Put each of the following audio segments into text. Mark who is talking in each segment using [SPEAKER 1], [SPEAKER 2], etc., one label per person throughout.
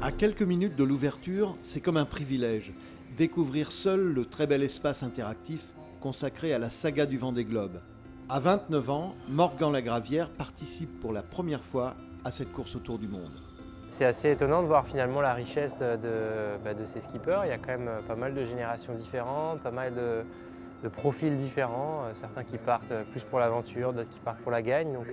[SPEAKER 1] À quelques minutes de l'ouverture, c'est comme un privilège. Découvrir seul le très bel espace interactif consacré à la saga du Vendée Globe. À 29 ans, Morgan Lagravière participe pour la première fois à cette course autour du monde.
[SPEAKER 2] C'est assez étonnant de voir finalement la richesse de ces skippers. Il y a quand même pas mal de générations différentes, pas mal de profils différents. Certains qui partent plus pour l'aventure, d'autres qui partent pour la gagne. Donc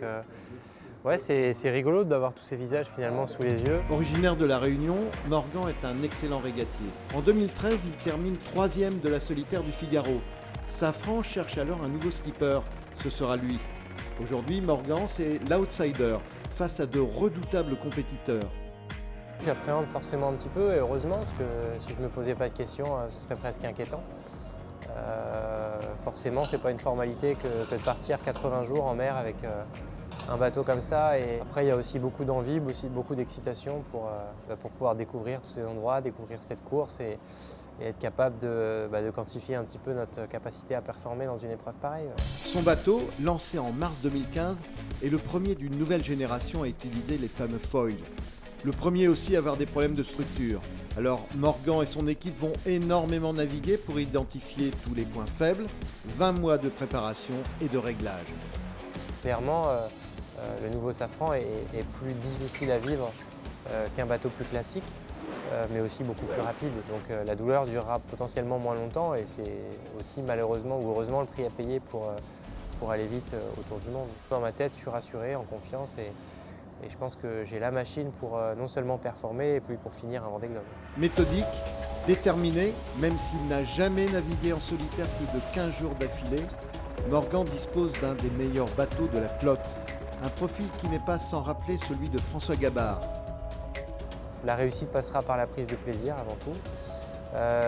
[SPEAKER 2] ouais, c'est rigolo d'avoir tous ces visages finalement sous les yeux.
[SPEAKER 1] Originaire de La Réunion, Morgan est un excellent régatier. En 2013, il termine 3e de la solitaire du Figaro. Safran cherche alors un nouveau skipper. Ce sera lui. Aujourd'hui, Morgan, c'est l'outsider face à de redoutables compétiteurs.
[SPEAKER 2] J'appréhende forcément un petit peu, et heureusement, parce que si je ne me posais pas de questions, ce serait presque inquiétant. Forcément, ce n'est pas une formalité que de partir 80 jours en mer avec un bateau comme ça. Et après, il y a aussi beaucoup d'envie, aussi beaucoup d'excitation pour pouvoir découvrir tous ces endroits, découvrir cette course et être capable de quantifier un petit peu notre capacité à performer dans une épreuve pareille.
[SPEAKER 1] Son bateau, lancé en mars 2015, est le premier d'une nouvelle génération à utiliser les fameux foils. Le premier aussi à avoir des problèmes de structure. Alors Morgan et son équipe vont énormément naviguer pour identifier tous les points faibles, 20 mois de préparation et de réglage.
[SPEAKER 2] Clairement, le nouveau Safran est plus difficile à vivre qu'un bateau plus classique, mais aussi beaucoup plus rapide. Donc la douleur durera potentiellement moins longtemps et c'est aussi malheureusement ou heureusement le prix à payer pour aller vite autour du monde. Dans ma tête, je suis rassuré, en confiance et je pense que j'ai la machine pour non seulement performer et puis pour finir un Vendée Globe.
[SPEAKER 1] Méthodique, déterminé, même s'il n'a jamais navigué en solitaire plus de 15 jours d'affilée, Morgan dispose d'un des meilleurs bateaux de la flotte. Un profil qui n'est pas sans rappeler celui de François Gabard.
[SPEAKER 2] La réussite passera par la prise de plaisir avant tout.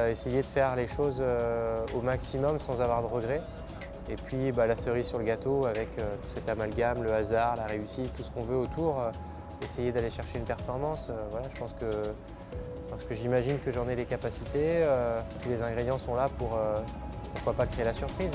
[SPEAKER 2] Essayer de faire les choses au maximum sans avoir de regrets. Et puis la cerise sur le gâteau avec tout cet amalgame, le hasard, la réussite, tout ce qu'on veut autour. Essayer d'aller chercher une performance. Voilà, je pense que j'imagine que j'en ai les capacités. Tous les ingrédients sont là pour pourquoi pas créer la surprise.